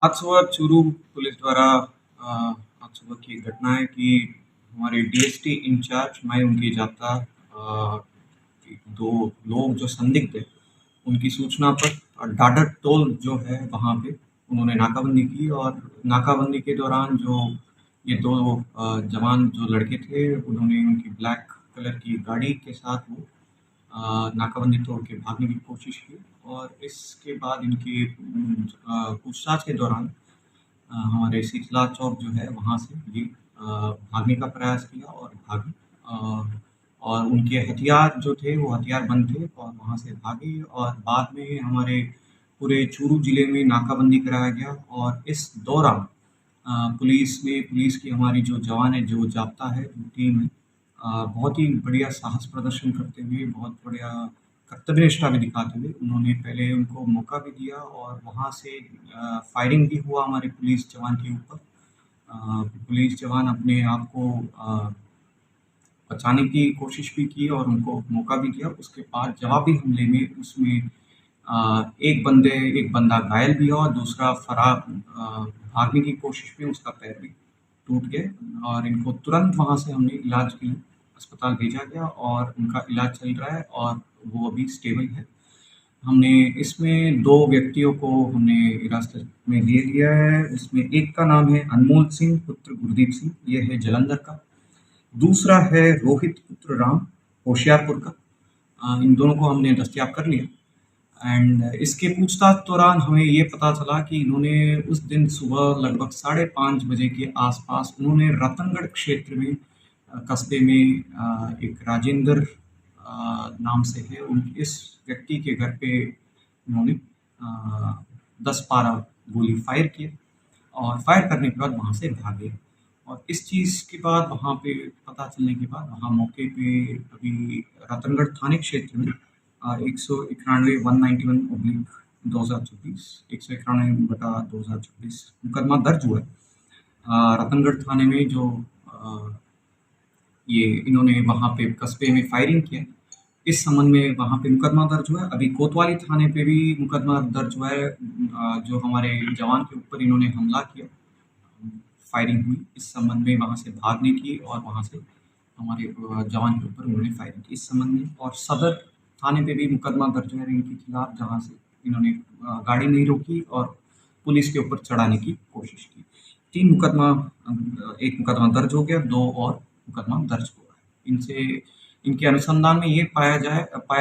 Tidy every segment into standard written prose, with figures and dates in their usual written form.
आज सुबह चूरू पुलिस द्वारा आज सुबह की एक घटना है कि हमारे डीएसटी इंचार्ज मैं उनकी जाता दो लोग जो संदिग्ध है उनकी सूचना पर डाडर टोल जो है वहाँ पे उन्होंने नाकाबंदी की और नाकाबंदी के दौरान जो ये दो जवान जो लड़के थे उन्होंने उनकी ब्लैक कलर की गाड़ी के साथ वो नाकाबंदी तोड़ के भागने की कोशिश की और इसके बाद इनकी पूछताछ के दौरान हमारे शीतला चौक जो है वहाँ से ये भागने का प्रयास किया और भागे। और उनके हथियार जो थे वो हथियारबंद थे और वहाँ से भागे और बाद में हमारे पूरे चूरू जिले में नाकाबंदी कराया गया और इस दौरान पुलिस की हमारी जो जवान है, जो जाब्ता है, जो टीम है बहुत ही बढ़िया साहस प्रदर्शन करते हुए, बहुत बढ़िया कर्तव्यनिष्ठा भी दिखाते हुए उन्होंने पहले उनको मौका भी दिया और वहाँ से फायरिंग भी हुआ हमारे पुलिस जवान के ऊपर। पुलिस जवान अपने आप को बचाने की कोशिश भी की और उनको मौका भी दिया। उसके बाद जवाबी हमले में उसमें एक बंदा घायल भी हुआ और दूसरा फरार भागने की कोशिश में उसका पैर भी टूट गया और इनको तुरंत वहाँ से हमने इलाज के लिए अस्पताल भेजा गया और उनका इलाज चल रहा है और वो अभी स्टेबल है। हमने इसमें 2 व्यक्तियों को हमने हिरासत में ले लिया है। इसमें एक का नाम है अनमोल सिंह पुत्र गुरदीप सिंह, ये है जालंधर का। दूसरा है रोहित पुत्र राम, होशियारपुर का। इन दोनों को हमने दस्तयाब कर लिया एंड इसके पूछताछ दौरान हमें ये पता चला कि इन्होंने उस दिन सुबह लगभग 5:30 बजे के आसपास उन्होंने रतनगढ़ क्षेत्र में कस्बे में एक राजेंद्र नाम से है उन इस व्यक्ति के घर पे उन्होंने 10-12 गोली फायर किए और फायर करने के बाद वहाँ से भागे। और इस चीज़ के बाद वहाँ पे पता चलने के बाद वहाँ मौके पे अभी रतनगढ़ थाने क्षेत्र में 191 191 2024 191/2024 मुकदमा दर्ज हुआ है। रतनगढ़ थाने में जो ये इन्होंने वहाँ पे कस्बे में फायरिंग किया, इस संबंध में वहाँ पे मुकदमा दर्ज हुआ है। अभी कोतवाली थाने पे भी मुकदमा दर्ज हुआ है जो हमारे जवान के ऊपर इन्होंने हमला किया, फायरिंग हुई। इस संबंध में वहाँ से भागने की और वहाँ से हमारे जवान के ऊपर उन्होंने फायरिंग की इस संबंध में। और सदर थाने पे भी मुकदमा दर्ज है इनके खिलाफ जहाँ से इन्होंने गाड़ी नहीं रोकी और पुलिस के ऊपर चढ़ाने की कोशिश की। 3 मुकदमा एक मुकदमा दर्ज हो गया, 2 और मुकदमा दर्ज हुआ है। इनसे इनके अनुसंधान में ये पाया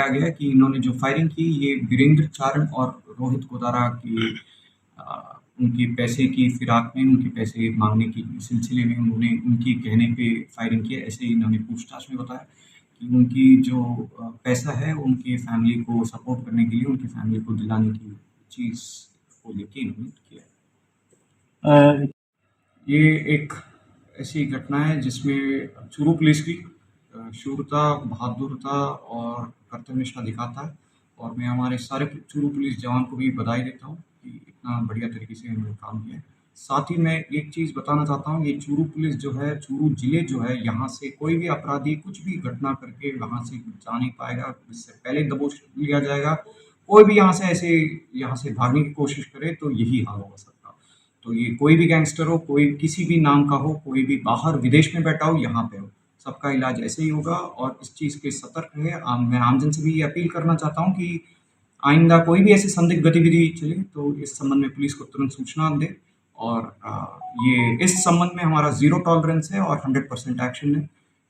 गया कि इन्होंने जो फायरिंग की ये वीरेंद्र चारण और रोहित गोदारा की उनकी पैसे की फिराक में उनके पैसे माँगने की सिलसिले में उन्होंने उनके कहने पे फायरिंग की है, ऐसे ही इन्होंने पूछताछ में बताया कि उनकी जो पैसा है उनकी फैमिली को सपोर्ट करने के लिए, उनकी फैमिली को दिलाने की चीज़ को लेके इन्होंने किया है। ये एक ऐसी घटना है जिसमें चूरू पुलिस की शूरता, बहादुरता और कर्तव्यनिष्ठा दिखाता है और मैं हमारे सारे चूरू पुलिस जवान को भी बधाई देता हूँ कि इतना बढ़िया तरीके से इन्होंने काम किया है। साथ ही मैं एक चीज़ बताना चाहता हूँ, ये चूरू पुलिस जो है, चूरू जिले जो है, यहाँ से कोई भी अपराधी कुछ भी घटना करके वहाँ से जा नहीं पाएगा, इससे पहले दबोच लिया जाएगा। कोई भी यहाँ से भागने की कोशिश करे तो यही हाल होगा सबका। तो ये कोई भी गैंगस्टर हो, कोई किसी भी नाम का हो, कोई भी बाहर विदेश में बैठा हो, यहाँ पे हो, सबका इलाज ऐसे ही होगा और इस चीज़ के सतर्क रहे। मैं आमजन से भी ये अपील करना चाहता हूँ कि आइंदा कोई भी ऐसी संदिग्ध गतिविधि चले तो इस संबंध में पुलिस को तुरंत सूचना दें और ये इस संबंध में हमारा ज़ीरो टॉलरेंस है और 100% एक्शन है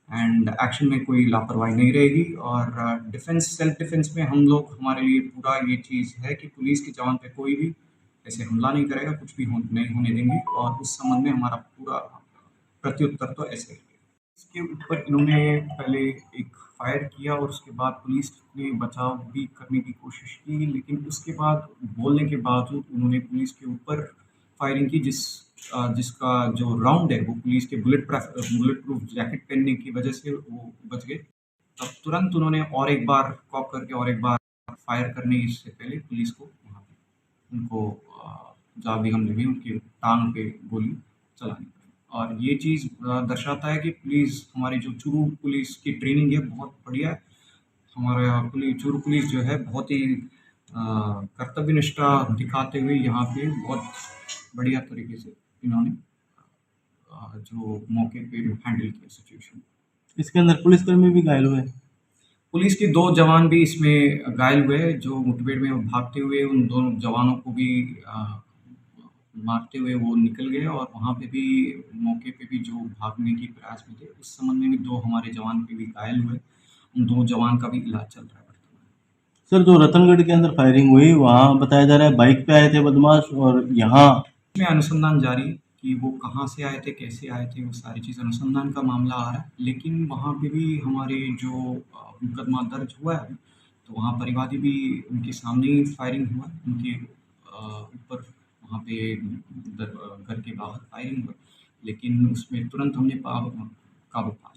एंड एक्शन में कोई लापरवाही नहीं रहेगी। और सेल्फ डिफेंस में हम लोग हमारे लिए पूरा ये चीज़ है कि पुलिस के जवान पे कोई भी ऐसे हमला नहीं करेगा, कुछ भी नहीं होने देंगे और उस संबंध में हमारा पूरा प्रत्युत्तर तो ऐसे ही है। इसके ऊपर इन्होंने पहले एक फायर किया और उसके बाद पुलिस ने बचाव भी करने की कोशिश की, लेकिन उसके बाद बोलने के बावजूद उन्होंने पुलिस के ऊपर फायरिंग की जिसका जो राउंड है वो पुलिस के बुलेट प्रूफ जैकेट पहनने की वजह से वो बच गए। तब तुरंत उन्होंने और एक बार कॉक करके और एक बार फायर करने से पहले पुलिस को वहाँ पे उनको जवाबी हमले में उनकी टांग पे गोली चलानी पड़ी। और ये चीज़ दर्शाता है कि पुलिस हमारी जो चूरू पुलिस की ट्रेनिंग है बहुत बढ़िया है। हमारा चूरू पुलिस जो है बहुत ही कर्तव्यनिष्ठा दिखाते हुए यहाँ पे बहुत बढ़िया तरीके से इन्होंने जो मौके पे हैंडल किया सिचुएशन। इसके अंदर पुलिसकर्मी भी घायल हुए। पुलिस के 2 जवान भी इसमें घायल हुए, जो मुठभेड़ में भागते हुए उन दोनों जवानों को भी मारते हुए वो निकल गए और वहाँ पे भी मौके पे भी जो भागने की प्रयास में थे, उस संबंध में भी 2 हमारे जवान भी घायल हुए। उन 2 जवान का भी इलाज चल रहा है वर्तमान सर, जो रतनगढ़ के अंदर फायरिंग हुई, वहाँ बताया जा रहा है बाइक पे आए थे बदमाश, और यहाँ में अनुसंधान जारी है कि वो कहाँ से आए थे, कैसे आए थे, वो सारी चीज़ अनुसंधान का मामला आ रहा है। लेकिन वहाँ पे भी हमारे जो मुकदमा दर्ज हुआ है, तो वहाँ परिवादी भी उनके सामने ही फायरिंग हुआ है, उनके ऊपर वहाँ पे घर के बाहर फायरिंग हुआ, लेकिन उसमें तुरंत हमने काबू पा